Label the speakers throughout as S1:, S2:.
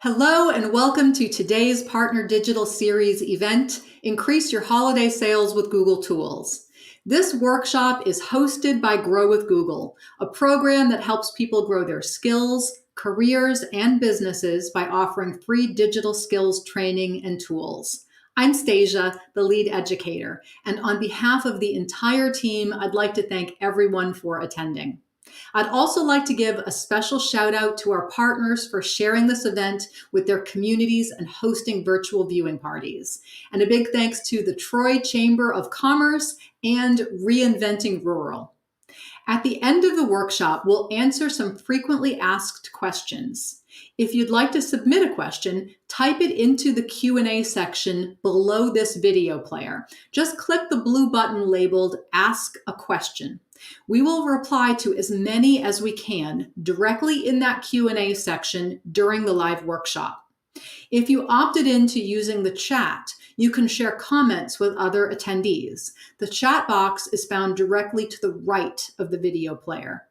S1: Hello and welcome to today's Partner Digital Series event, Increase Your Holiday Sales with Google Tools. This workshop is hosted by Grow with Google, a program that helps people grow their skills, careers, and businesses by offering free digital skills training and tools. I'm Stasia, the lead educator, and on behalf of the entire team, I'd like to thank everyone for attending. I'd also like to give a special shout out to our partners for sharing this event with their communities and hosting virtual viewing parties. And a big thanks to the Troy Chamber of Commerce and Reinventing Rural. At the end of the workshop, we'll answer some frequently asked questions. If you'd like to submit a question, type it into the Q&A section below this video player. Just click the blue button labeled Ask a Question. We will reply to as many as we can directly in that Q&A section during the live workshop. If you opted into using the chat, you can share comments with other attendees. The chat box is found directly to the right of the video player.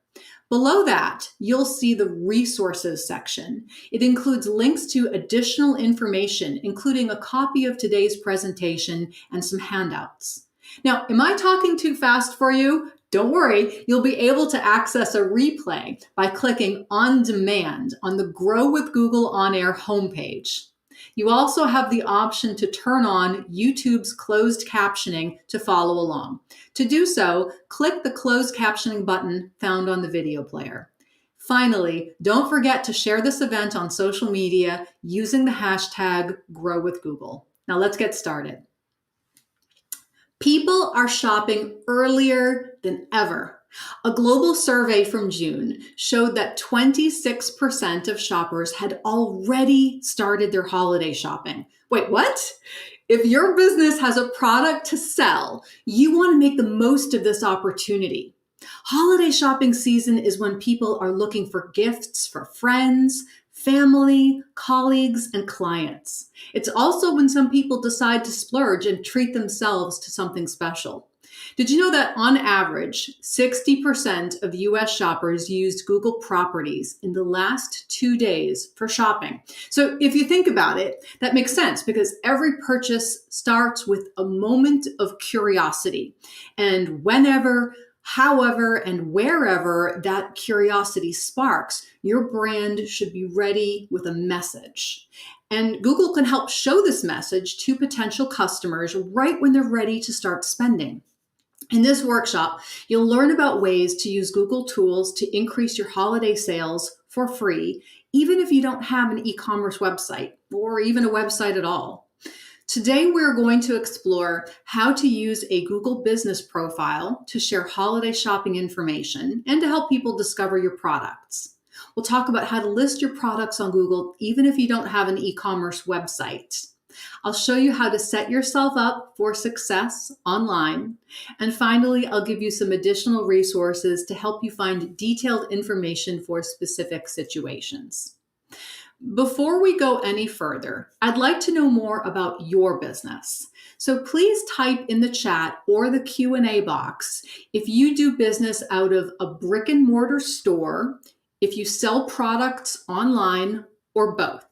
S1: Below that, you'll see the resources section. It includes links to additional information, including a copy of today's presentation and some handouts. Now, am I talking too fast for you? Don't worry, you'll be able to access a replay by clicking On Demand on the Grow with Google On Air homepage. You also have the option to turn on YouTube's closed captioning to follow along. To do so, click the closed captioning button found on the video player. Finally, don't forget to share this event on social media using the hashtag #GrowWithGoogle. Now let's get started. People are shopping earlier than ever. A global survey from June showed that 26% of shoppers had already started their holiday shopping. Wait, what? If your business has a product to sell, you want to make the most of this opportunity. Holiday shopping season is when people are looking for gifts for friends, family, colleagues, and clients. It's also when some people decide to splurge and treat themselves to something special. Did you know that on average, 60% of US shoppers used Google properties in the last 2 days for shopping? So if you think about it, that makes sense because every purchase starts with a moment of curiosity. And whenever, however, and wherever that curiosity sparks, your brand should be ready with a message. And Google can help show this message to potential customers right when they're ready to start spending. In this workshop, you'll learn about ways to use Google tools to increase your holiday sales for free, even if you don't have an e-commerce website or even a website at all. Today, we're going to explore how to use a Google business profile to share holiday shopping information and to help people discover your products. We'll talk about how to list your products on Google even if you don't have an e-commerce website. I'll show you how to set yourself up for success online. And finally, I'll give you some additional resources to help you find detailed information for specific situations. Before we go any further, I'd like to know more about your business. So please type in the chat or the Q&A box if you do business out of a brick and mortar store, if you sell products online, or both.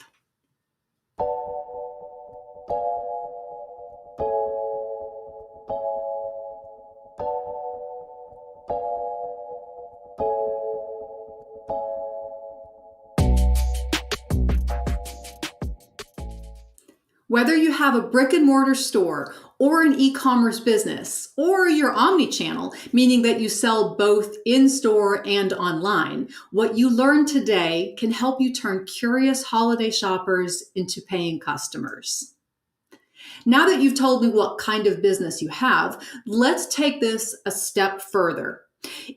S1: Whether you have a brick and mortar store or an e-commerce business, or you're omni-channel, meaning that you sell both in-store and online, what you learn today can help you turn curious holiday shoppers into paying customers. Now that you've told me what kind of business you have, let's take this a step further.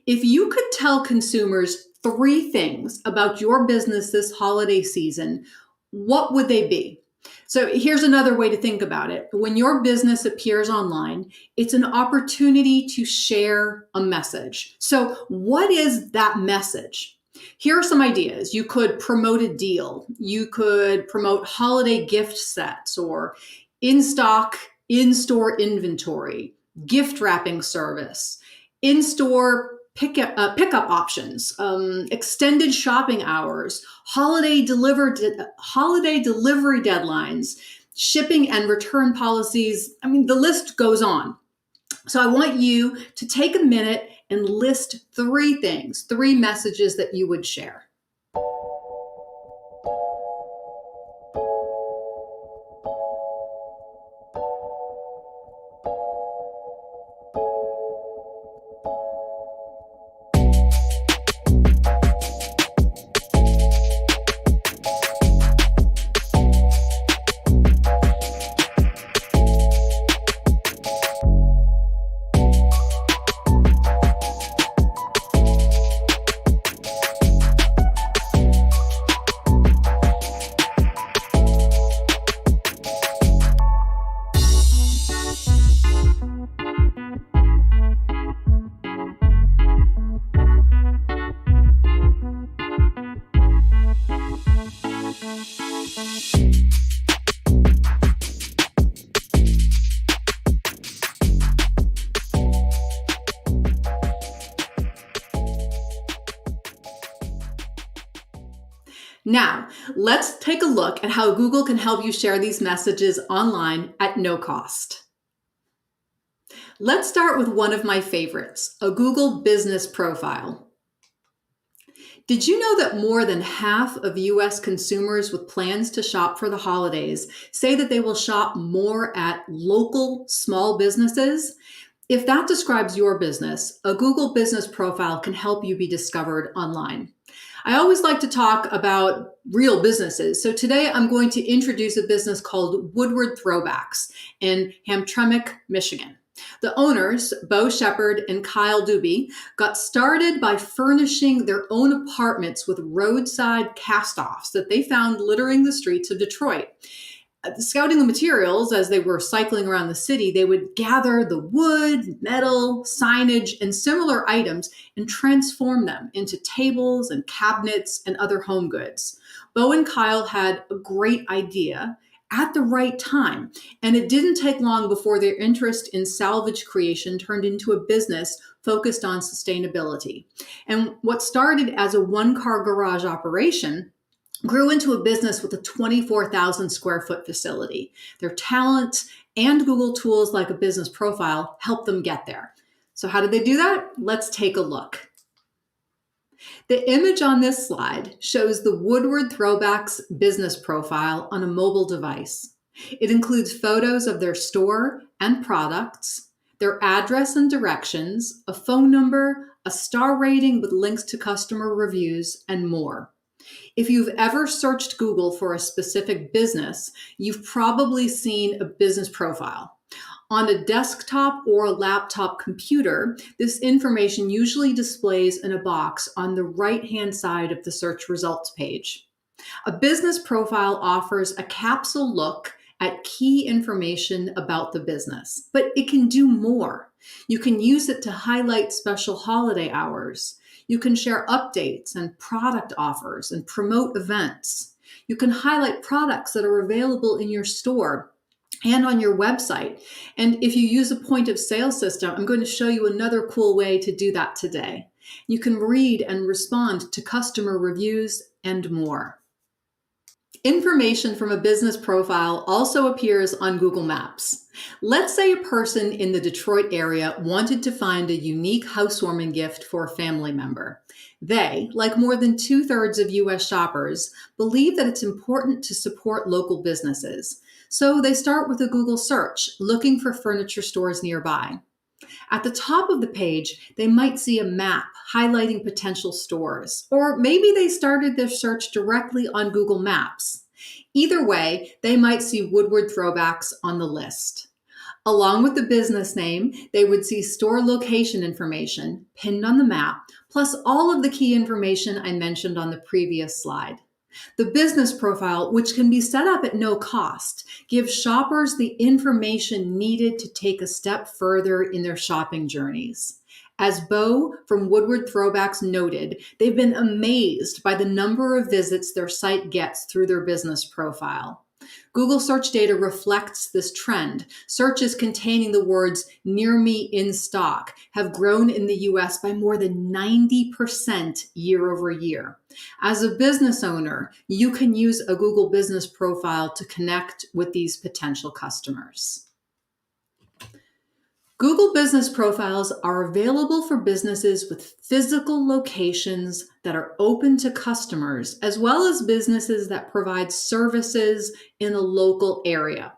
S1: If you could tell consumers 3 things about your business this holiday season, what would they be? So here's another way to think about it. When your business appears online, it's an opportunity to share a message. So what is that message? Here are some ideas. You could promote a deal. You could promote holiday gift sets or in-stock, in-store inventory, gift wrapping service, in-store pickup options, extended shopping hours, holiday delivery deadlines, shipping and return policies. I mean, the list goes on. So I want you to take a minute and list 3 things, 3 messages that you would share. Now, let's take a look at how Google can help you share these messages online at no cost. Let's start with one of my favorites, a Google business profile. Did you know that more than half of US consumers with plans to shop for the holidays say that they will shop more at local small businesses? If that describes your business, a Google business profile can help you be discovered online. I always like to talk about real businesses. So today I'm going to introduce a business called Woodward Throwbacks in Hamtramck, Michigan. The owners, Bo Shepard and Kyle Doobie, got started by furnishing their own apartments with roadside cast-offs that they found littering the streets of Detroit. Scouting the materials as they were cycling around the city, they would gather the wood, metal, signage, and similar items and transform them into tables and cabinets and other home goods. Bo and Kyle had a great idea at the right time, and it didn't take long before their interest in salvage creation turned into a business focused on sustainability. And what started as a one-car garage operation grew into a business with a 24,000 square foot facility. Their talent and Google tools like a business profile helped them get there. So how did they do that? Let's take a look. The image on this slide shows the Woodward Throwbacks business profile on a mobile device. It includes photos of their store and products, their address and directions, a phone number, a star rating with links to customer reviews, and more. If you've ever searched Google for a specific business, you've probably seen a business profile. On a desktop or a laptop computer, this information usually displays in a box on the right-hand side of the search results page. A business profile offers a capsule look at key information about the business, but it can do more. You can use it to highlight special holiday hours. You can share updates and product offers and promote events. You can highlight products that are available in your store and on your website. And if you use a point of sale system, I'm going to show you another cool way to do that today. You can read and respond to customer reviews and more. Information from a business profile also appears on Google Maps. Let's say a person in the Detroit area wanted to find a unique housewarming gift for a family member. They, like more than 2/3 of US shoppers, believe that it's important to support local businesses. So they start with a Google search, looking for furniture stores nearby. At the top of the page, they might see a map highlighting potential stores, or maybe they started their search directly on Google Maps. Either way, they might see Woodward Throwbacks on the list. Along with the business name, they would see store location information pinned on the map, plus all of the key information I mentioned on the previous slide. The business profile, which can be set up at no cost, gives shoppers the information needed to take a step further in their shopping journeys. As Bo from Woodward Throwbacks noted, they've been amazed by the number of visits their site gets through their business profile. Google search data reflects this trend. Searches containing the words "near me in stock" have grown in the US by more than 90% year over year. As a business owner, you can use a Google business profile to connect with these potential customers. Google Business Profiles are available for businesses with physical locations that are open to customers, as well as businesses that provide services in a local area.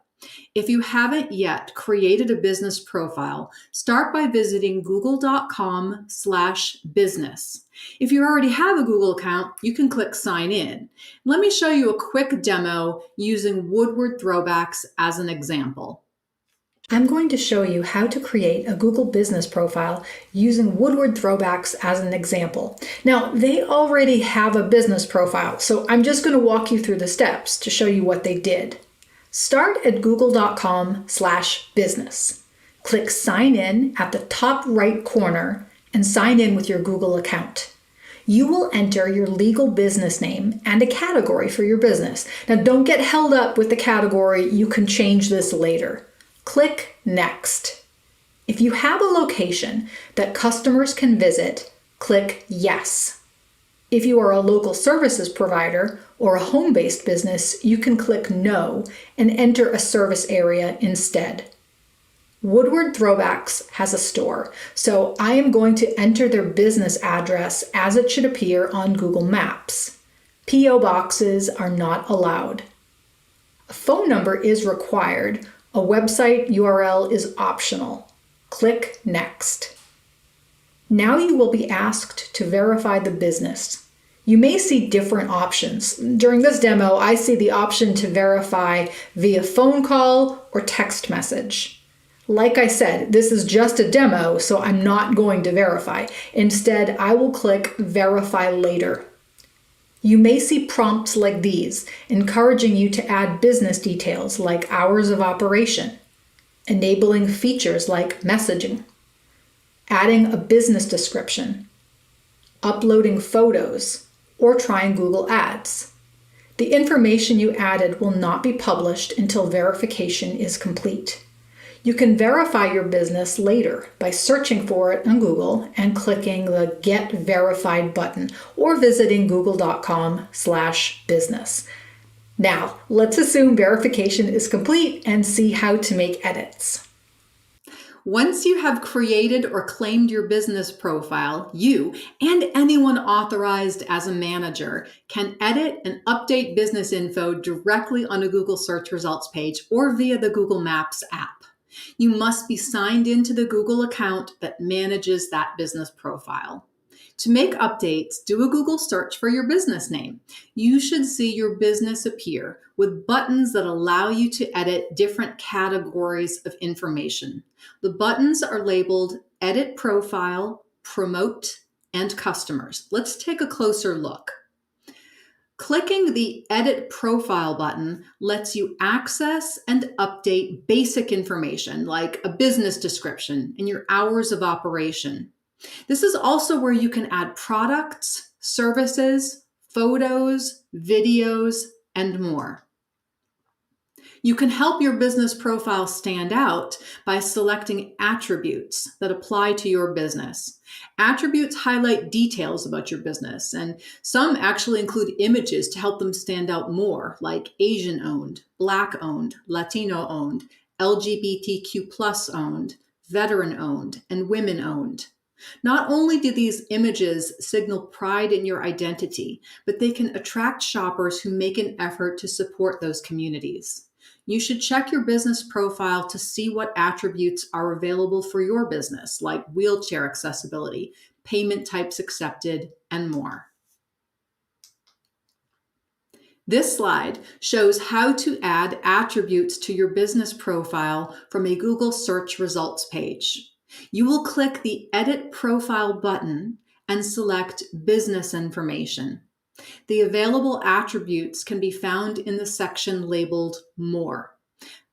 S1: If you haven't yet created a business profile, start by visiting google.com/business. If you already have a Google account, you can click Sign In. Let me show you a quick demo using Woodward Throwbacks as an example.
S2: I'm going to show you how to create a Google business profile using Woodward Throwbacks as an example. Now, they already have a business profile, so I'm just going to walk you through the steps to show you what they did. Start at google.com/business. Click Sign In at the top right corner and sign in with your Google account. You will enter your legal business name and a category for your business. Now, don't get held up with the category. You can change this later. Click Next. If you have a location that customers can visit, click Yes. If you are a local services provider or a home-based business, you can click No and enter a service area instead. Woodward Throwbacks has a store, so I am going to enter their business address as it should appear on Google Maps. P.O. boxes are not allowed. A phone number is required. A website URL is optional. Click Next. Now you will be asked to verify the business. You may see different options. During this demo, I see the option to verify via phone call or text message. Like I said, this is just a demo, so I'm not going to verify. Instead, I will click Verify Later. You may see prompts like these, encouraging you to add business details like hours of operation, enabling features like messaging, adding a business description, uploading photos, or trying Google Ads. The information you added will not be published until verification is complete. You can verify your business later by searching for it on Google and clicking the Get Verified button or visiting google.com/business. Now, let's assume verification is complete and see how to make edits.
S1: Once you have created or claimed your business profile, you and anyone authorized as a manager can edit and update business info directly on a Google search results page or via the Google Maps app. You must be signed into the Google account that manages that business profile. To make updates, do a Google search for your business name. You should see your business appear with buttons that allow you to edit different categories of information. The buttons are labeled Edit Profile, Promote, and Customers. Let's take a closer look. Clicking the Edit Profile button lets you access and update basic information like a business description and your hours of operation. This is also where you can add products, services, photos, videos, and more. You can help your business profile stand out by selecting attributes that apply to your business. Attributes highlight details about your business, and some actually include images to help them stand out more, like Asian-owned, Black-owned, Latino-owned, LGBTQ+-owned, veteran-owned, and women-owned. Not only do these images signal pride in your identity, but they can attract shoppers who make an effort to support those communities. You should check your business profile to see what attributes are available for your business, like wheelchair accessibility, payment types accepted, and more. This slide shows how to add attributes to your business profile from a Google search results page. You will click the Edit Profile button and select Business Information. The available attributes can be found in the section labeled More.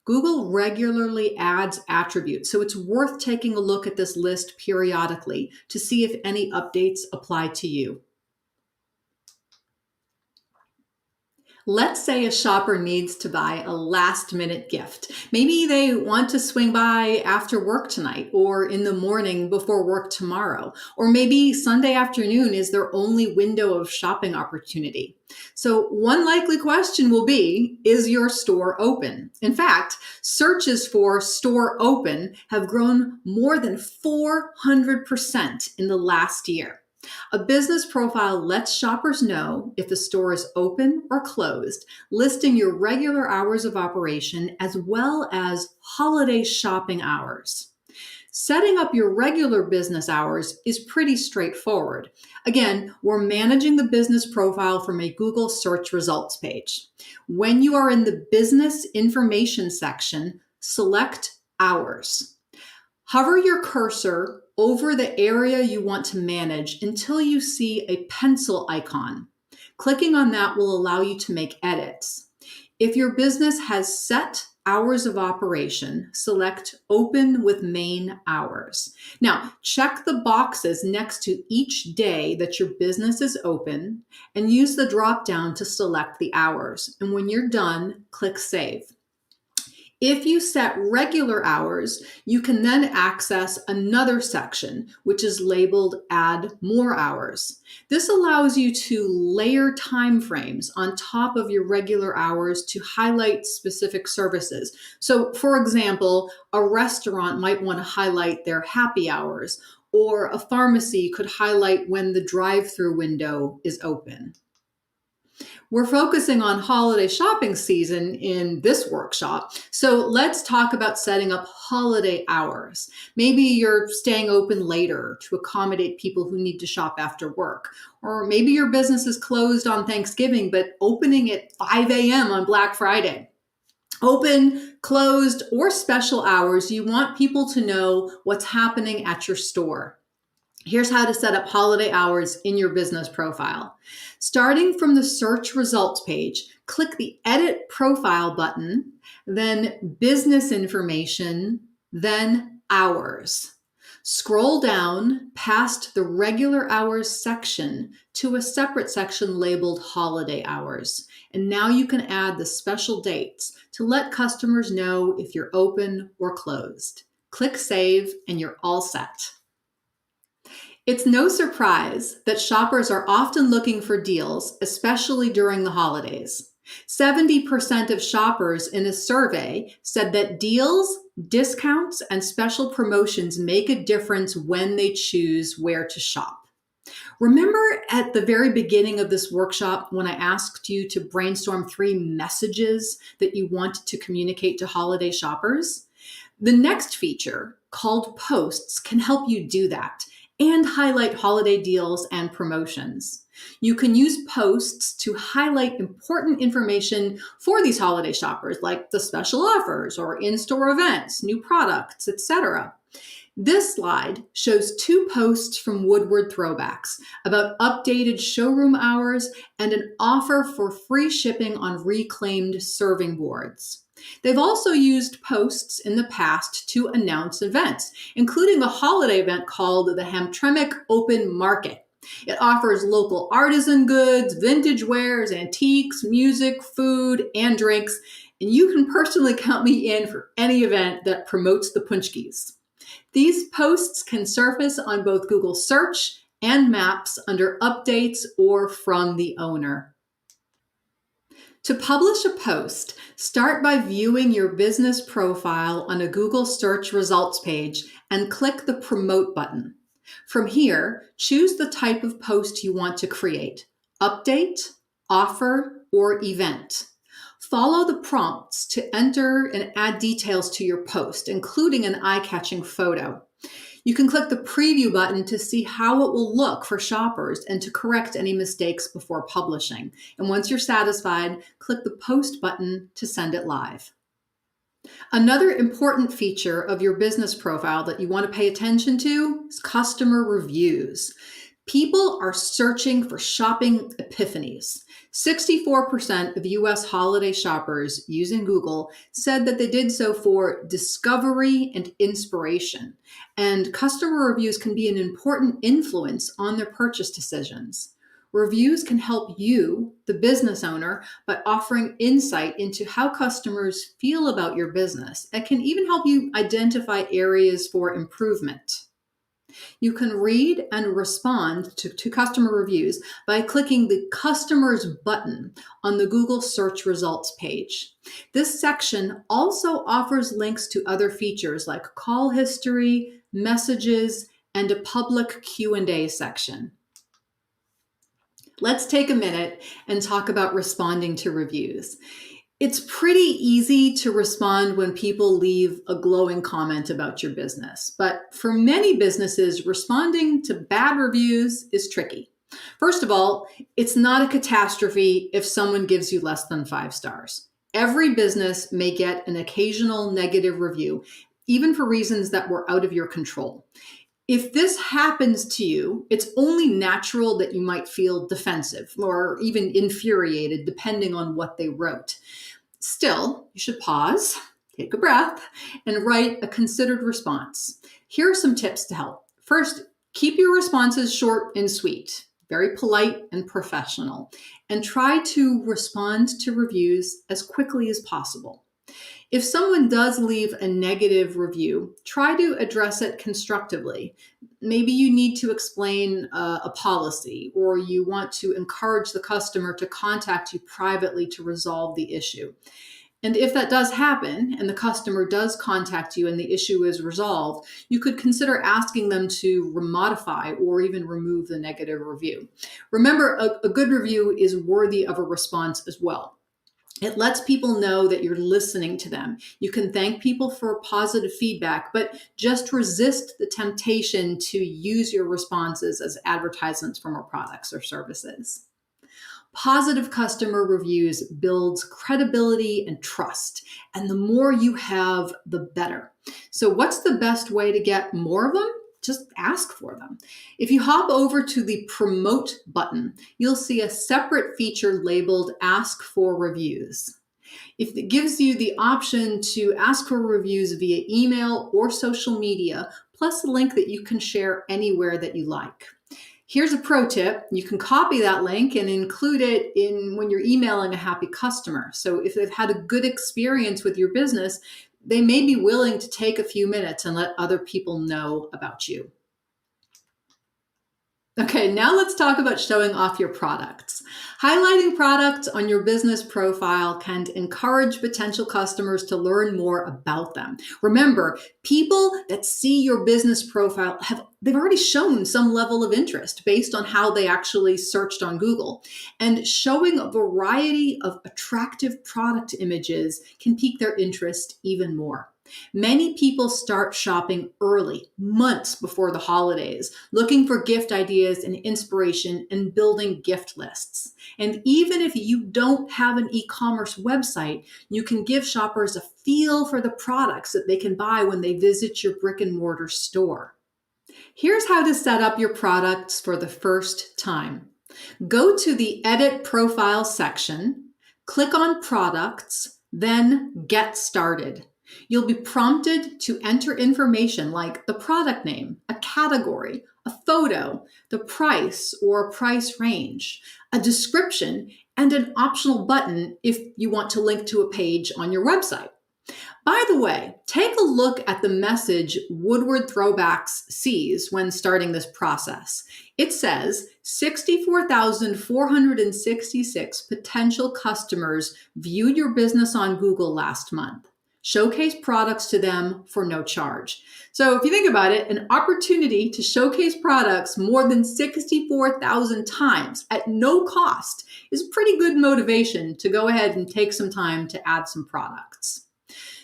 S1: Google regularly adds attributes, so it's worth taking a look at this list periodically to see if any updates apply to you. Let's say a shopper needs to buy a last minute gift. Maybe they want to swing by after work tonight or in the morning before work tomorrow. Or maybe Sunday afternoon is their only window of shopping opportunity. So, one likely question will be, is your store open? In fact, searches for store open have grown more than 400% in the last year. A business profile lets shoppers know if the store is open or closed, listing your regular hours of operation as well as holiday shopping hours. Setting up your regular business hours is pretty straightforward. Again, we're managing the business profile from a Google search results page. When you are in the business information section, select hours. Hover your cursor over the area you want to manage until you see a pencil icon. Clicking on that will allow you to make edits. If your business has set hours of operation, select Open with Main Hours. Now, check the boxes next to each day that your business is open and use the drop-down to select the hours. And when you're done, click Save. If you set regular hours, you can then access another section, which is labeled Add More Hours. This allows you to layer timeframes on top of your regular hours to highlight specific services. So, for example, a restaurant might want to highlight their happy hours, or a pharmacy could highlight when the drive-through window is open. We're focusing on holiday shopping season in this workshop, so let's talk about setting up holiday hours. Maybe you're staying open later to accommodate people who need to shop after work. Or maybe your business is closed on Thanksgiving, but opening at 5 a.m. on Black Friday. Open, closed, or special hours, you want people to know what's happening at your store. Here's how to set up holiday hours in your business profile. Starting from the search results page, click the Edit Profile button, then Business Information, then Hours. Scroll down past the Regular Hours section to a separate section labeled Holiday Hours. And now you can add the special dates to let customers know if you're open or closed. Click Save and you're all set. It's no surprise that shoppers are often looking for deals, especially during the holidays. 70% of shoppers in a survey said that deals, discounts, and special promotions make a difference when they choose where to shop. Remember at the very beginning of this workshop when I asked you to brainstorm 3 messages that you want to communicate to holiday shoppers? The next feature, called Posts, can help you do that and highlight holiday deals and promotions. You can use posts to highlight important information for these holiday shoppers, like the special offers or in-store events, new products, etc. This slide shows 2 posts from Woodward Throwbacks about updated showroom hours and an offer for free shipping on reclaimed serving boards. They've also used posts in the past to announce events, including a holiday event called the Hamtramck Open Market. It offers local artisan goods, vintage wares, antiques, music, food, and drinks, and you can personally count me in for any event that promotes the punchkis. These posts can surface on both Google Search and Maps under Updates or from the owner. To publish a post, start by viewing your business profile on a Google search results page and click the Promote button. From here, choose the type of post you want to create: update, offer, or event. Follow the prompts to enter and add details to your post, including an eye-catching photo. You can click the Preview button to see how it will look for shoppers and to correct any mistakes before publishing. And once you're satisfied, click the Post button to send it live. Another important feature of your business profile that you want to pay attention to is customer reviews. People are searching for shopping epiphanies. 64% of US holiday shoppers using Google said that they did so for discovery and inspiration. And customer reviews can be an important influence on their purchase decisions. Reviews can help you, the business owner, by offering insight into how customers feel about your business. It can even help you identify areas for improvement. You can read and respond to customer reviews by clicking the Customers button on the Google search results page. This section also offers links to other features like call history, messages, and a public Q&A section. Let's take a minute and talk about responding to reviews. It's pretty easy to respond when people leave a glowing comment about your business, but for many businesses, responding to bad reviews is tricky. First of all, it's not a catastrophe if someone gives you less than 5 stars. Every business may get an occasional negative review, even for reasons that were out of your control. If this happens to you, it's only natural that you might feel defensive or even infuriated, depending on what they wrote. Still, you should pause, take a breath, and write a considered response. Here are some tips to help. First, keep your responses short and sweet, very polite and professional, and try to respond to reviews as quickly as possible. If someone does leave a negative review, try to address it constructively. Maybe you need to explain a policy, or you want to encourage the customer to contact you privately to resolve the issue. And if that does happen, and the customer does contact you and the issue is resolved, you could consider asking them to modify or even remove the negative review. Remember, a good review is worthy of a response as well. It lets people know that you're listening to them. You can thank people for positive feedback, but just resist the temptation to use your responses as advertisements for more products or services. Positive customer reviews builds credibility and trust, and the more you have, the better. So what's the best way to get more of them? Just ask for them. If you hop over to the Promote button, you'll see a separate feature labeled Ask for Reviews. If it gives you the option to ask for reviews via email or social media, plus a link that you can share anywhere that you like. Here's a pro tip. You can copy that link and include it in when you're emailing a happy customer. So if they've had a good experience with your business, they may be willing to take a few minutes and let other people know about you. Okay, now let's talk about showing off your products. Highlighting products on your business profile can encourage potential customers to learn more about them. Remember, people that see your business profile they've already shown some level of interest based on how they actually searched on Google. And showing a variety of attractive product images can pique their interest even more. Many people start shopping early, months before the holidays, looking for gift ideas and inspiration and building gift lists. And even if you don't have an e-commerce website, you can give shoppers a feel for the products that they can buy when they visit your brick and mortar store. Here's how to set up your products for the first time. Go to the Edit Profile section, click on Products, then Get Started. You'll be prompted to enter information like the product name, a category, a photo, the price or price range, a description, and an optional button if you want to link to a page on your website. By the way, take a look at the message Woodward Throwbacks sees when starting this process. It says 64,466 potential customers viewed your business on Google last month. Showcase products to them for no charge. So if you think about it, an opportunity to showcase products more than 64,000 times at no cost is pretty good motivation to go ahead and take some time to add some products.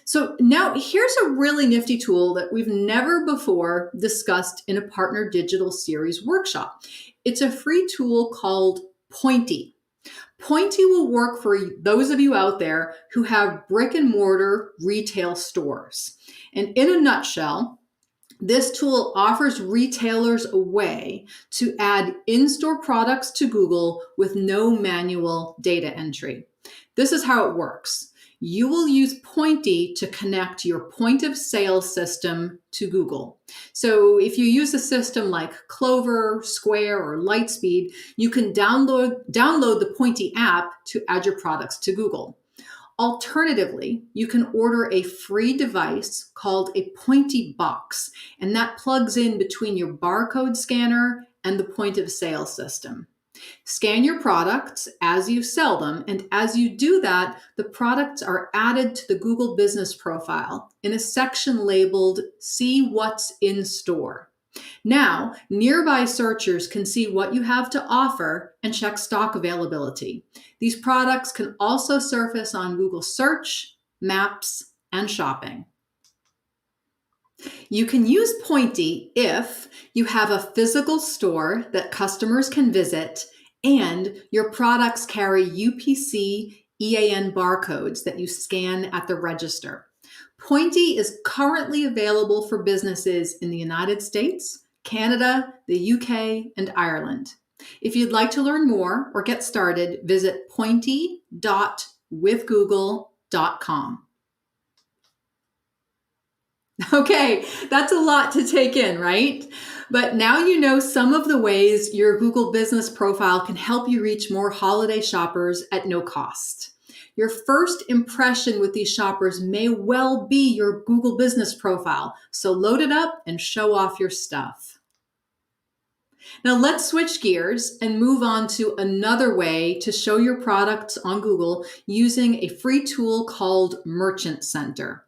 S1: So now here's a really nifty tool that we've never before discussed in a Partner Digital Series workshop. It's a free tool called Pointy. Pointy will work for those of you out there who have brick and mortar retail stores. And in a nutshell, this tool offers retailers a way to add in-store products to Google with no manual data entry. This is how it works. You will use Pointy to connect your point of sale system to Google. So if you use a system like Clover, Square, or Lightspeed, you can download the Pointy app to add your products to Google. Alternatively, you can order a free device called a Pointy box, and that plugs in between your barcode scanner and the point of sale system. Scan your products as you sell them, and as you do that, the products are added to the Google Business Profile in a section labeled See What's in Store. Now, nearby searchers can see what you have to offer and check stock availability. These products can also surface on Google Search, Maps, and Shopping. You can use Pointy if you have a physical store that customers can visit and your products carry UPC EAN barcodes that you scan at the register. Pointy is currently available for businesses in the United States, Canada, the UK, and Ireland. If you'd like to learn more or get started, visit pointy.withgoogle.com. Okay, that's a lot to take in, right? But now you know some of the ways your Google Business Profile can help you reach more holiday shoppers at no cost. Your first impression with these shoppers may well be your Google Business Profile, so load it up and show off your stuff. Now let's switch gears and move on to another way to show your products on Google using a free tool called Merchant Center.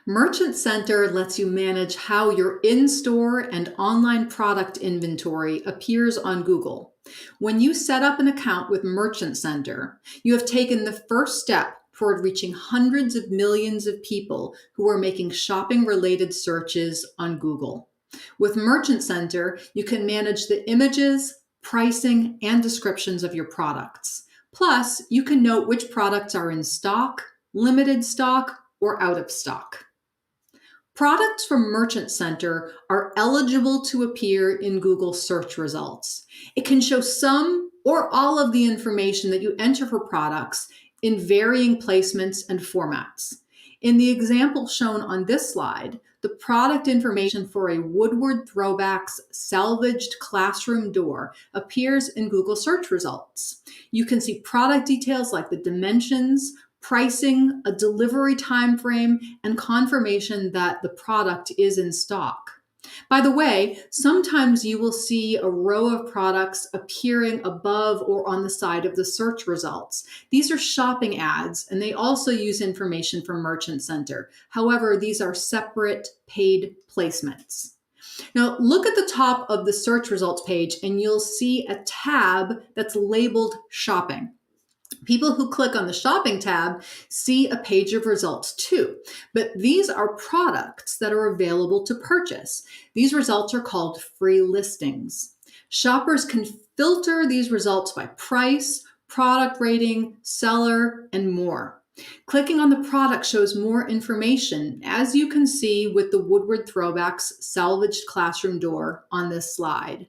S1: Merchant Center lets you manage how your in-store and online product inventory appears on Google. When you set up an account with Merchant Center, you have taken the first step toward reaching hundreds of millions of people who are making shopping-related searches on Google. With Merchant Center, you can manage the images, pricing, and descriptions of your products. Plus, you can note which products are in stock, limited stock, or out of stock. Products from Merchant Center are eligible to appear in Google search results. It can show some or all of the information that you enter for products in varying placements and formats. In the example shown on this slide, the product information for a Woodward Throwbacks salvaged classroom door appears in Google search results. You can see product details like the dimensions, pricing, a delivery time frame, and confirmation that the product is in stock. By the way, sometimes you will see a row of products appearing above or on the side of the search results. These are shopping ads, and they also use information from Merchant Center. However, these are separate paid placements. Now, look at the top of the search results page, and you'll see a tab that's labeled Shopping. People who click on the shopping tab see a page of results too, but these are products that are available to purchase. These results are called free listings. Shoppers can filter these results by price, product rating, seller, and more. Clicking on the product shows more information, as you can see with the Woodward Throwbacks salvaged classroom door on this slide.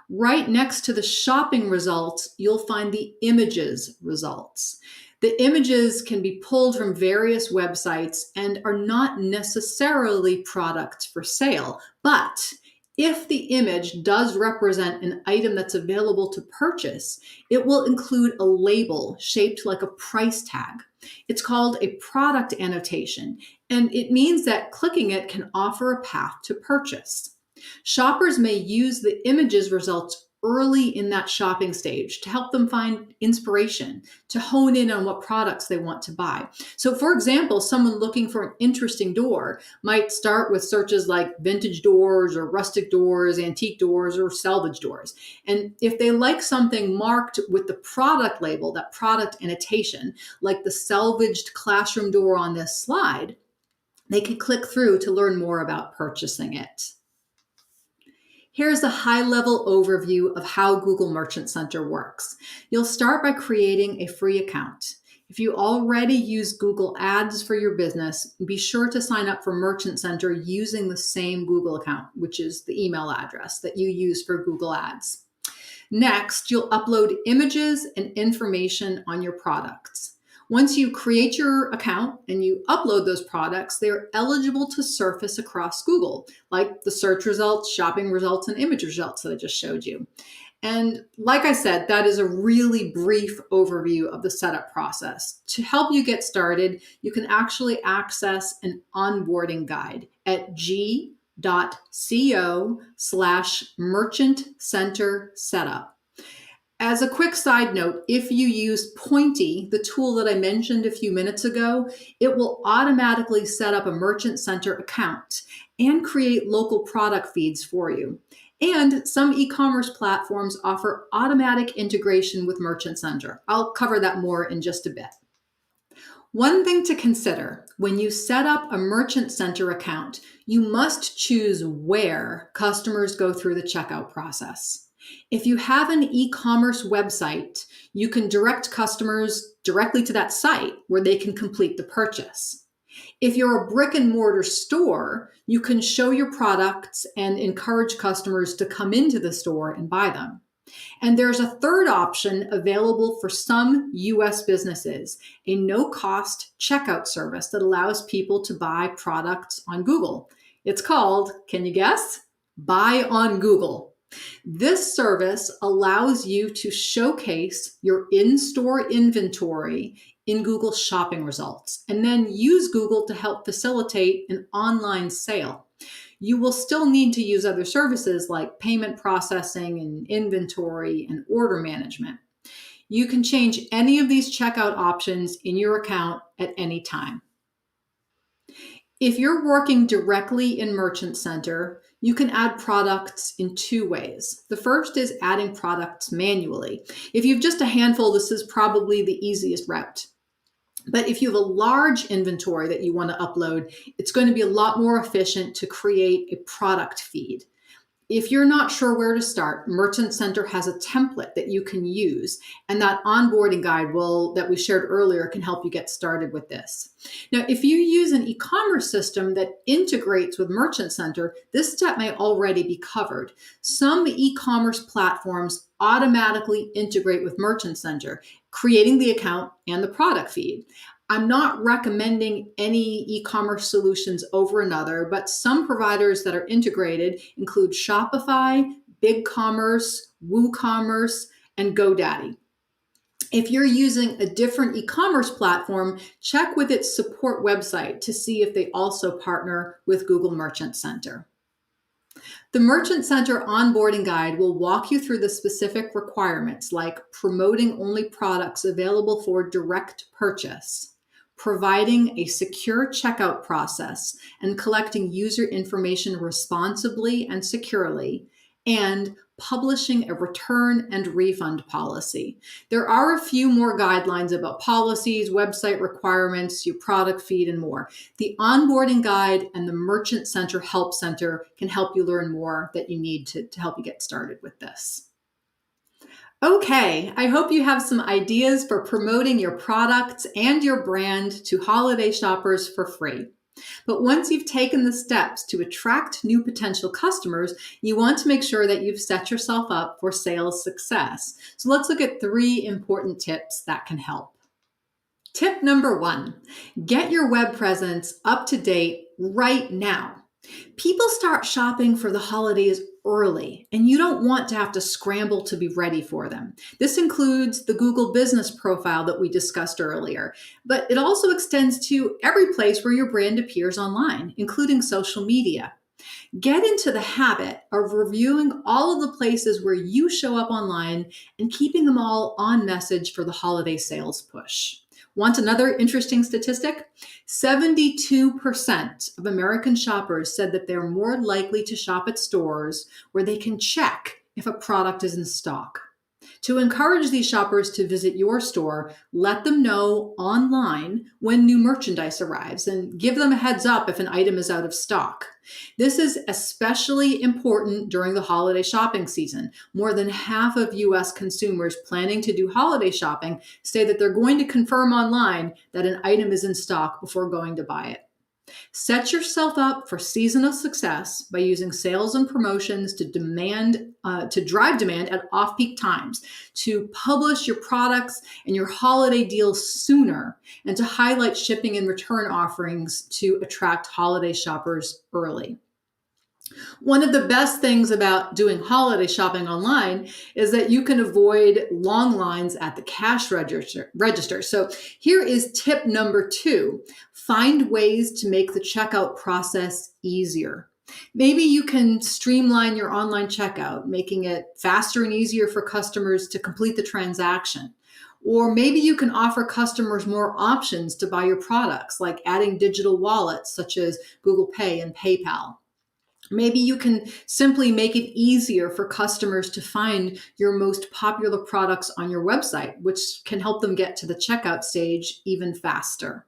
S1: Right next to the shopping results, you'll find the images results. The images can be pulled from various websites and are not necessarily products for sale, but if the image does represent an item that's available to purchase, it will include a label shaped like a price tag. It's called a product annotation, and it means that clicking it can offer a path to purchase. Shoppers may use the images results early in that shopping stage to help them find inspiration, to hone in on what products they want to buy. So for example, someone looking for an interesting door might start with searches like vintage doors or rustic doors, antique doors, or salvage doors. And if they like something marked with the product label, that product annotation, like the salvaged classroom door on this slide, they can click through to learn more about purchasing it. Here's a high-level overview of how Google Merchant Center works. You'll start by creating a free account. If you already use Google Ads for your business, be sure to sign up for Merchant Center using the same Google account, which is the email address that you use for Google Ads. Next, you'll upload images and information on your products. Once you create your account and you upload those products, they're eligible to surface across Google, like the search results, shopping results, and image results that I just showed you. And like I said, that is a really brief overview of the setup process. To help you get started, you can actually access an onboarding guide at g.co/merchant center setup. As a quick side note, if you use Pointy, the tool that I mentioned a few minutes ago, it will automatically set up a Merchant Center account and create local product feeds for you. And some e-commerce platforms offer automatic integration with Merchant Center. I'll cover that more in just a bit. One thing to consider when you set up a Merchant Center account, you must choose where customers go through the checkout process. If you have an e-commerce website, you can direct customers directly to that site where they can complete the purchase. If you're a brick and mortar store, you can show your products and encourage customers to come into the store and buy them. And there's a third option available for some US businesses, a no-cost checkout service that allows people to buy products on Google. It's called, can you guess? Buy on Google. This service allows you to showcase your in-store inventory in Google shopping results and then use Google to help facilitate an online sale. You will still need to use other services like payment processing and inventory and order management. You can change any of these checkout options in your account at any time. If you're working directly in Merchant Center, you can add products in two ways. The first is adding products manually. If you have just a handful, this is probably the easiest route. But if you have a large inventory that you want to upload, it's going to be a lot more efficient to create a product feed. If you're not sure where to start, Merchant Center has a template that you can use, and that onboarding guide that we shared earlier can help you get started with this. Now, if you use an e-commerce system that integrates with Merchant Center, this step may already be covered. Some e-commerce platforms automatically integrate with Merchant Center, creating the account and the product feed. I'm not recommending any e-commerce solutions over another, but some providers that are integrated include Shopify, BigCommerce, WooCommerce, and GoDaddy. If you're using a different e-commerce platform, check with its support website to see if they also partner with Google Merchant Center. The Merchant Center onboarding guide will walk you through the specific requirements like promoting only products available for direct purchase, providing a secure checkout process and collecting user information responsibly and securely, and publishing a return and refund policy. There are a few more guidelines about policies, website requirements, your product feed, and more. The onboarding guide and the Merchant Center Help Center can help you learn more that you need to help you get started with this. Okay, I hope you have some ideas for promoting your products and your brand to holiday shoppers for free. But once you've taken the steps to attract new potential customers, you want to make sure that you've set yourself up for sales success. So let's look at 3 important tips that can help. Tip number 1, get your web presence up to date right now. People start shopping for the holidays early, and you don't want to have to scramble to be ready for them. This includes the Google Business Profile that we discussed earlier, but it also extends to every place where your brand appears online, including social media. Get into the habit of reviewing all of the places where you show up online and keeping them all on message for the holiday sales push. Want another interesting statistic? 72% of American shoppers said that they're more likely to shop at stores where they can check if a product is in stock. To encourage these shoppers to visit your store, let them know online when new merchandise arrives and give them a heads up if an item is out of stock. This is especially important during the holiday shopping season. More than half of US consumers planning to do holiday shopping say that they're going to confirm online that an item is in stock before going to buy it. Set yourself up for seasonal success by using sales and promotions to drive demand at off-peak times, to publish your products and your holiday deals sooner, and to highlight shipping and return offerings to attract holiday shoppers early. One of the best things about doing holiday shopping online is that you can avoid long lines at the cash register. So here is tip number 2. Find ways to make the checkout process easier. Maybe you can streamline your online checkout, making it faster and easier for customers to complete the transaction. Or maybe you can offer customers more options to buy your products, like adding digital wallets such as Google Pay and PayPal. Maybe you can simply make it easier for customers to find your most popular products on your website, which can help them get to the checkout stage even faster.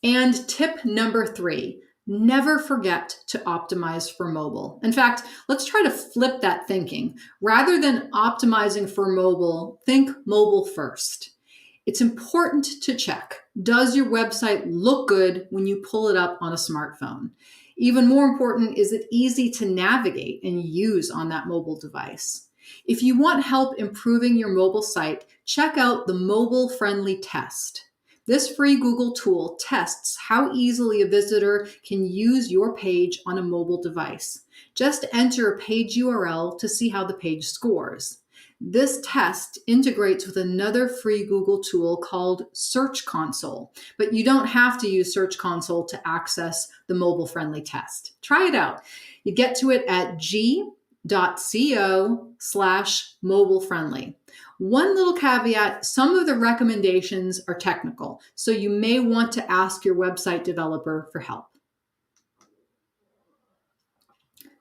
S1: And tip number 3, never forget to optimize for mobile. In fact, let's try to flip that thinking. Rather than optimizing for mobile, think mobile first. It's important to check, does your website look good when you pull it up on a smartphone? Even more important, is it easy to navigate and use on that mobile device? If you want help improving your mobile site, check out the mobile-friendly test. This free Google tool tests how easily a visitor can use your page on a mobile device. Just enter a page URL to see how the page scores. This test integrates with another free Google tool called Search Console, but you don't have to use Search Console to access the mobile-friendly test. Try it out. You get to it at g.co/mobile-friendly. One little caveat, some of the recommendations are technical, so you may want to ask your website developer for help.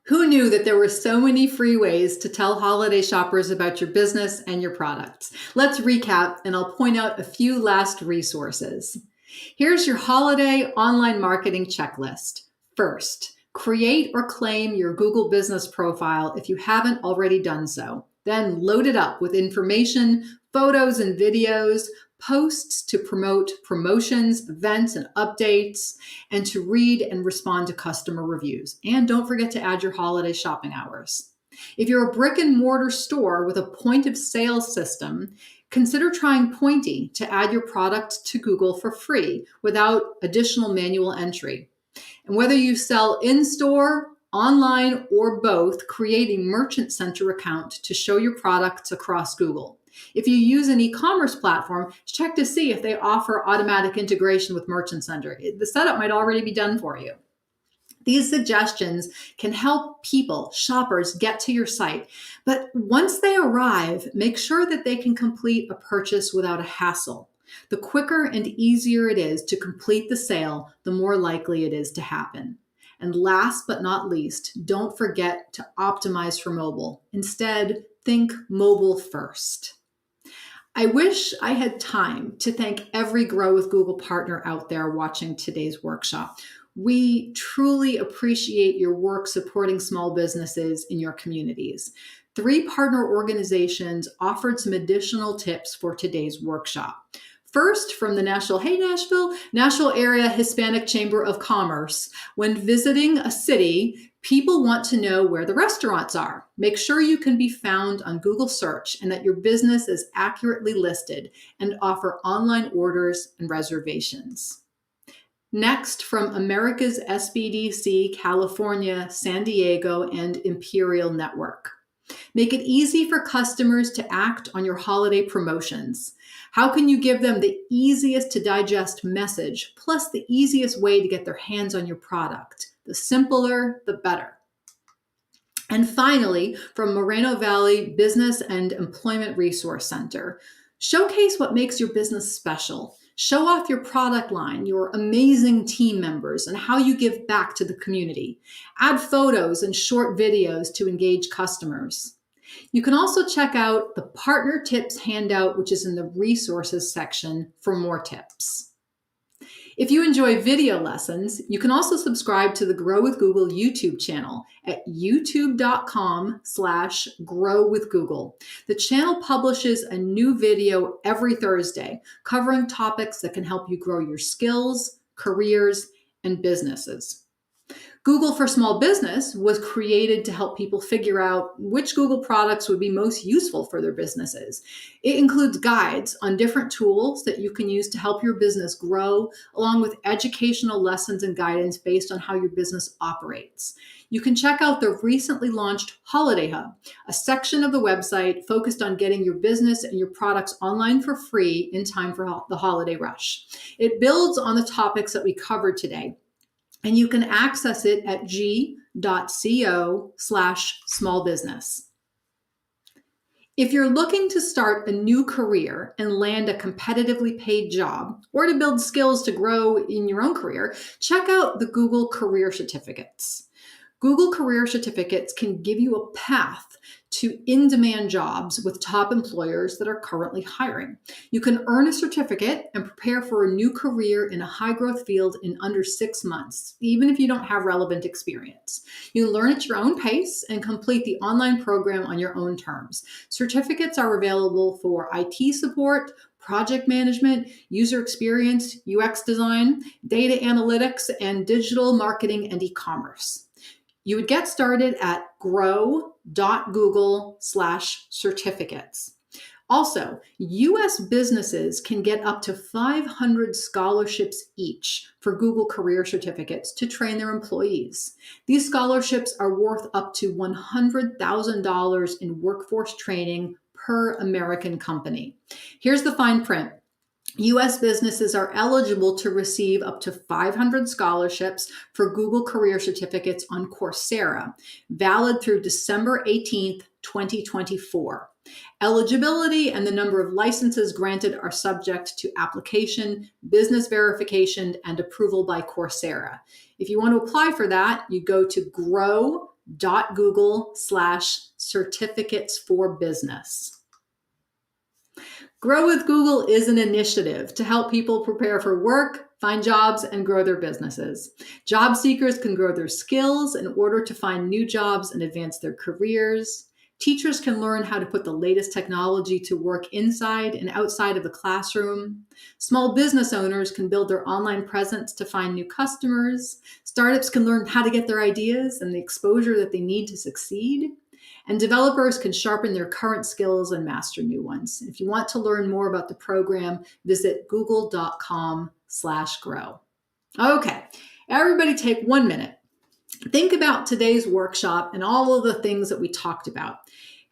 S1: Who knew that there were so many free ways to tell holiday shoppers about your business and your products? Let's recap, and I'll point out a few last resources. Here's your holiday online marketing checklist. First, create or claim your Google business profile if you haven't already done so. Then load it up with information, photos and videos, posts to promote promotions, events, and updates, and to read and respond to customer reviews. And don't forget to add your holiday shopping hours. If you're a brick and mortar store with a point of sale system, consider trying Pointy to add your product to Google for free without additional manual entry. And whether you sell in-store, online, or both, create a Merchant Center account to show your products across Google. If you use an e-commerce platform, check to see if they offer automatic integration with Merchant Center. The setup might already be done for you. These suggestions can help people, shoppers, get to your site. But once they arrive, make sure that they can complete a purchase without a hassle. The quicker and easier it is to complete the sale, the more likely it is to happen. And last but not least, don't forget to optimize for mobile. Instead, think mobile first. I wish I had time to thank every Grow with Google partner out there watching today's workshop. We truly appreciate your work supporting small businesses in your communities. 3 partner organizations offered some additional tips for today's workshop. First, from the Nashville Area Hispanic Chamber of Commerce. When visiting a city, people want to know where the restaurants are. Make sure you can be found on Google search and that your business is accurately listed, and offer online orders and reservations. Next, from America's SBDC, California, San Diego, and Imperial Network. Make it easy for customers to act on your holiday promotions. How can you give them the easiest to digest message, plus the easiest way to get their hands on your product? The simpler, the better. And finally, from Moreno Valley Business and Employment Resource Center, showcase what makes your business special. Show off your product line, your amazing team members, and how you give back to the community. Add photos and short videos to engage customers. You can also check out the Partner Tips handout, which is in the Resources section, for more tips. If you enjoy video lessons, you can also subscribe to the Grow with Google YouTube channel at youtube.com/growwithgoogle. The channel publishes a new video every Thursday covering topics that can help you grow your skills, careers, and businesses. Google for Small Business was created to help people figure out which Google products would be most useful for their businesses. It includes guides on different tools that you can use to help your business grow, along with educational lessons and guidance based on how your business operates. You can check out the recently launched Holiday Hub, a section of the website focused on getting your business and your products online for free in time for the holiday rush. It builds on the topics that we covered today, and you can access it at g.co/smallbusiness. If you're looking to start a new career and land a competitively paid job, or to build skills to grow in your own career, check out the Google Career Certificates. Google Career Certificates can give you a path to in-demand jobs with top employers that are currently hiring. You can earn a certificate and prepare for a new career in a high-growth field in under 6 months, even if you don't have relevant experience. You can learn at your own pace and complete the online program on your own terms. Certificates are available for IT support, project management, user experience, UX design, data analytics, and digital marketing and e-commerce. You would get started at grow.google/certificates. Also, U.S. businesses can get up to 500 scholarships each for Google Career Certificates to train their employees. These scholarships are worth up to $100,000 in workforce training per American company. Here's the fine print. U.S. businesses are eligible to receive up to 500 scholarships for Google Career Certificates on Coursera, valid through December 18th, 2024. Eligibility and the number of licenses granted are subject to application, business verification, and approval by Coursera. If you want to apply for that, you go to grow.google/certificates for business. Grow with Google is an initiative to help people prepare for work, find jobs, and grow their businesses. Job seekers can grow their skills in order to find new jobs and advance their careers. Teachers can learn how to put the latest technology to work inside and outside of the classroom. Small business owners can build their online presence to find new customers. Startups can learn how to get their ideas and the exposure that they need to succeed. And developers can sharpen their current skills and master new ones. If you want to learn more about the program, visit google.com/grow. Okay, everybody take 1 minute. Think about today's workshop and all of the things that we talked about.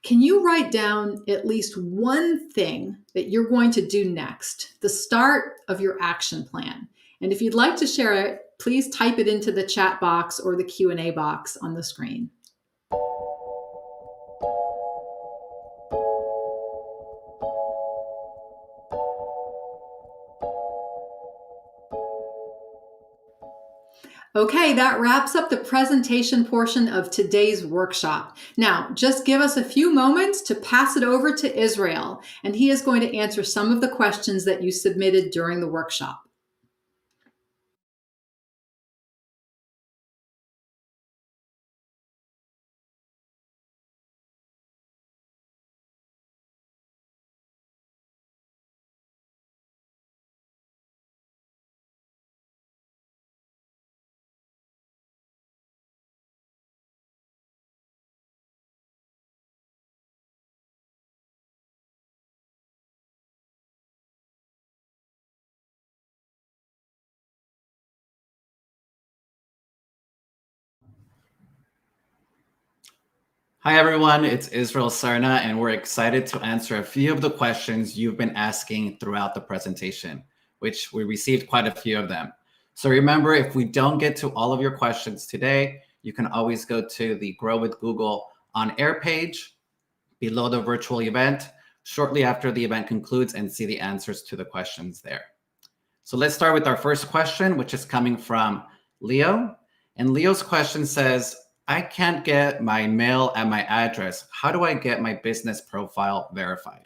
S1: Can you write down at least one thing that you're going to do next, the start of your action plan? And if you'd like to share it, please type it into the chat box or the Q&A box on the screen. Okay, that wraps up the presentation portion of today's workshop. Now, just give us a few moments to pass it over to Israel, and he is going to answer some of the questions that you submitted during the workshop.
S3: Hi, everyone. It's Israel Sarna, and we're excited to answer a few of the questions you've been asking throughout the presentation, which we received quite a few of them. So remember, if we don't get to all of your questions today, you can always go to the Grow with Google on Air page below the virtual event shortly after the event concludes and see the answers to the questions there. So let's start with our first question, which is coming from Leo. And Leo's question says, I can't get my mail at my address. How do I get my business profile verified?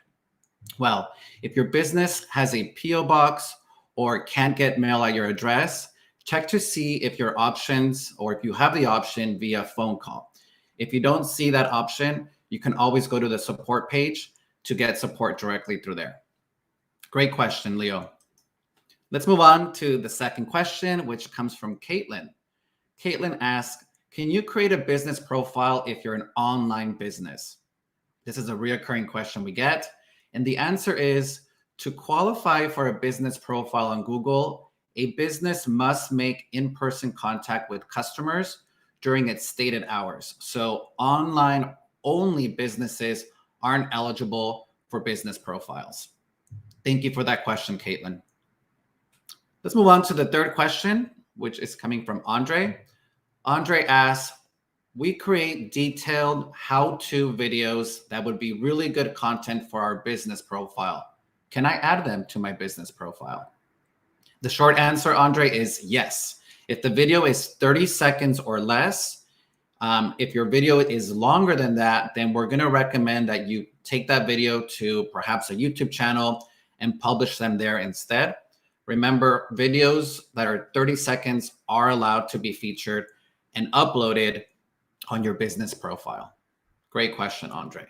S3: Well, if your business has a PO box or can't get mail at your address, check to see if your options or if you have the option via phone call. If you don't see that option, you can always go to the support page to get support directly through there. Great question, Leo. Let's move on to the second question, which comes from Caitlin. Caitlin asks, can you create a business profile if you're an online business? This is a reoccurring question we get. And the answer is, to qualify for a business profile on Google, a business must make in-person contact with customers during its stated hours. So online only businesses aren't eligible for business profiles. Thank you for that question, Caitlin. Let's move on to the third question, which is coming from Andre. Andre asks, we create detailed how-to videos that would be really good content for our business profile. Can I add them to my business profile? The short answer, Andre, is yes. If the video is 30 seconds or less, if your video is longer than that, then we're going to recommend that you take that video to perhaps a YouTube channel and publish them there instead. Remember, videos that are 30 seconds are allowed to be featured and uploaded on your business profile. Great question, Andre.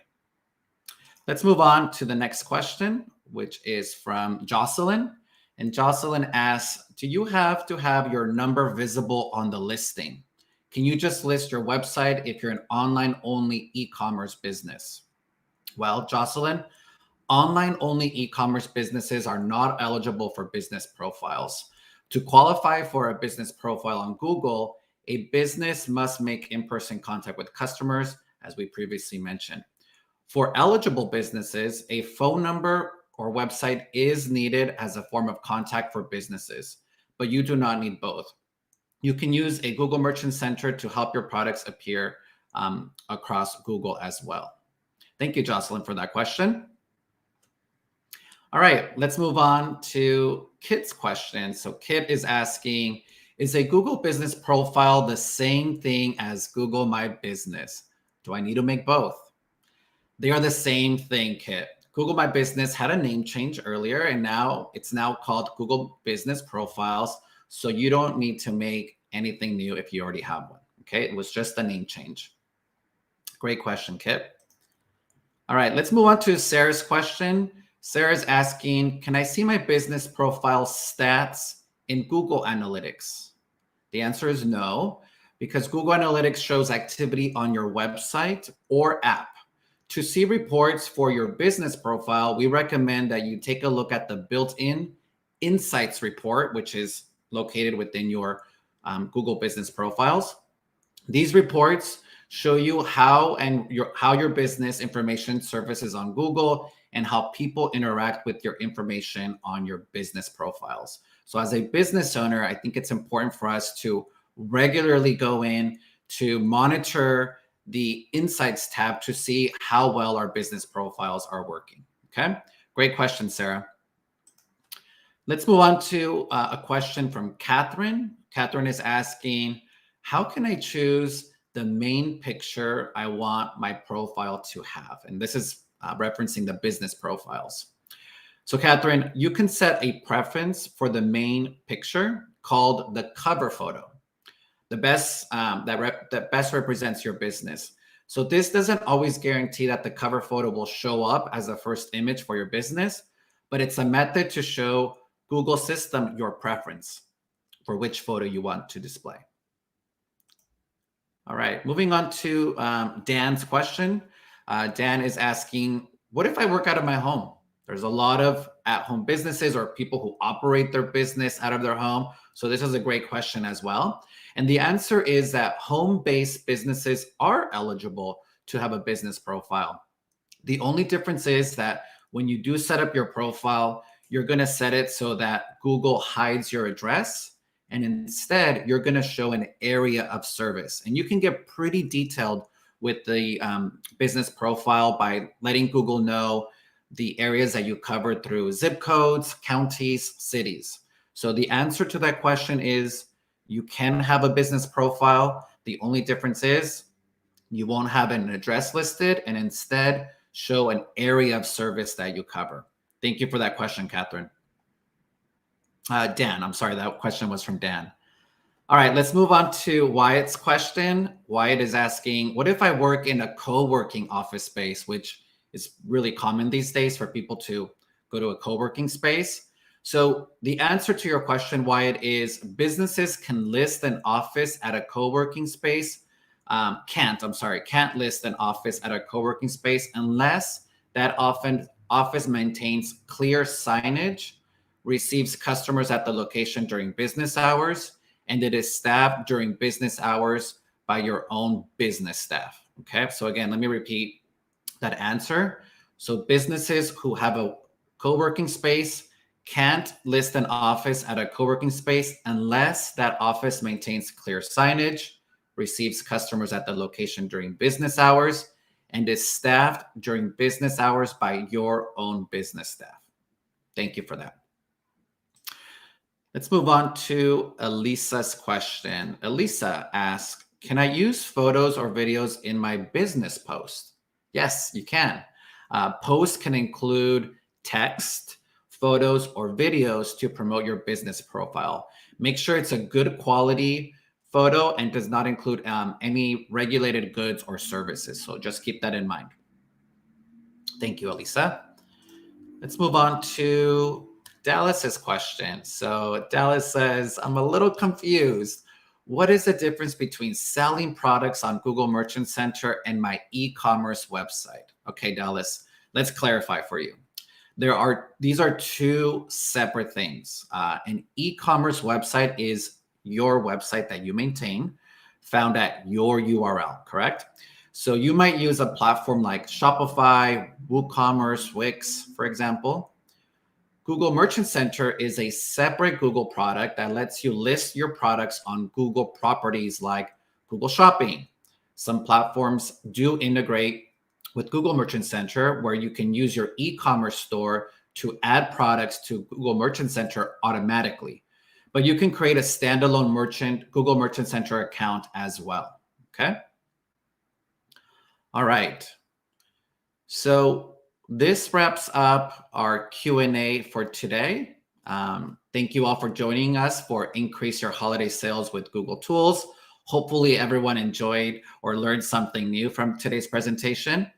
S3: Let's move on to the next question, which is from Jocelyn. And Jocelyn asks, do you have to have your number visible on the listing? Can you just list your website if you're an online-only e-commerce business? Well, Jocelyn, online-only e-commerce businesses are not eligible for business profiles. To qualify for a business profile on Google, a business must make in-person contact with customers, as we previously mentioned. For eligible businesses, a phone number or website is needed as a form of contact for businesses, but you do not need both. You can use a Google Merchant Center to help your products appear across Google as well. Thank you, Jocelyn, for that question. All right, let's move on to Kit's question. So Kit is asking, is a Google business profile the same thing as Google My Business? Do I need to make both? They are the same thing, Kit. Google My Business had a name change earlier, and now it's called Google Business Profiles. So you don't need to make anything new if you already have one. Okay, it was just a name change. Great question, Kit. All right, let's move on to Sarah's question. Sarah's asking, can I see my business profile stats in Google Analytics? The answer is no, because Google Analytics shows activity on your website or app. To see reports for your business profile, we recommend that you take a look at the built-in Insights report, which is located within your Google business profiles. These reports show you how your business information surfaces on Google and how people interact with your information on your business profiles. So as a business owner, I think it's important for us to regularly go in to monitor the Insights tab to see how well our business profiles are working. Okay, great question, Sarah. Let's move on to a question from Catherine. Catherine is asking, how can I choose the main picture I want my profile to have? And this is referencing the business profiles. So Catherine, you can set a preference for the main picture called the cover photo. The best that best represents your business. So this doesn't always guarantee that the cover photo will show up as a first image for your business, but it's a method to show Google system your preference for which photo you want to display. All right, moving on to Dan's question. Dan is asking, what if I work out of my home? There's a lot of at-home businesses or people who operate their business out of their home. So this is a great question as well. And the answer is that home-based businesses are eligible to have a business profile. The only difference is that when you do set up your profile, you're going to set it so that Google hides your address. And instead, you're going to show an area of service. And you can get pretty detailed with the business profile by letting Google know the areas that you cover through zip codes, counties, cities. So the answer to that question is you can have a business profile. The only difference is you won't have an address listed and instead show an area of service that you cover. Thank you for that question, Catherine. Dan, I'm sorry, that question was from Dan. All right, let's move on to Wyatt's question. Wyatt is asking, what if I work in a co-working office space, which is really common these days for people to go to a co-working space? So the answer to your question, Wyatt, is businesses can list an office at a co-working space. Can't list an office at a co-working space unless that office maintains clear signage, receives customers at the location during business hours, and it is staffed during business hours by your own business staff. Okay, so again, let me repeat that answer. So businesses who have a co-working space can't list an office at a co-working space unless that office maintains clear signage, receives customers at the location during business hours, and is staffed during business hours by your own business staff. Thank you for that. Let's move on to Elisa's question. Elisa asks, can I use photos or videos in my business post? Yes, you can. Posts can include text, photos, or videos to promote your business profile. Make sure it's a good quality photo and does not include any regulated goods or services. So just keep that in mind. Thank you, Elisa. Let's move on to Dallas's question. So Dallas says, I'm a little confused. What is the difference between selling products on Google Merchant Center and my e-commerce website? Okay, Dallas, let's clarify for you. These are two separate things. An e-commerce website is your website that you maintain, found at your URL, correct? So you might use a platform like Shopify, WooCommerce, Wix, for example. Google Merchant Center is a separate Google product that lets you list your products on Google properties like Google Shopping. Some platforms do integrate with Google Merchant Center where you can use your e-commerce store to add products to Google Merchant Center automatically. But you can create a standalone Google Merchant Center account as well, okay? All right. So this wraps up our Q&A for today. Thank you all for joining us for Increase Your Holiday Sales with Google Tools. Hopefully everyone enjoyed or learned something new from today's presentation.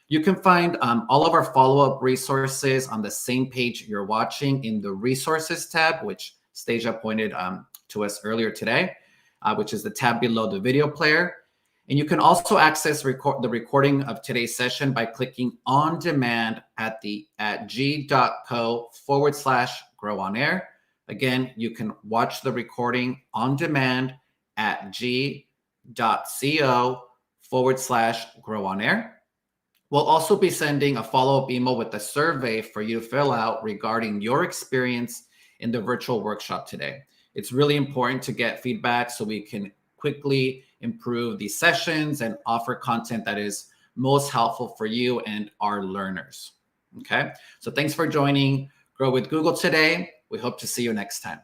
S3: You can find all of our follow-up resources on the same page you're watching in the Resources tab, which Stasia pointed to us earlier today, which is the tab below the video player. And you can also access the recording of today's session by clicking on demand at g.co/grow-on-air. Again, you can watch the recording on demand at g.co/grow-on-air. We'll also be sending a follow-up email with a survey for you to fill out regarding your experience in the virtual workshop today. It's really important to get feedback so we can quickly improve these sessions and offer content that is most helpful for you and our learners. Okay, so thanks for joining Grow with Google today. We hope to see you next time.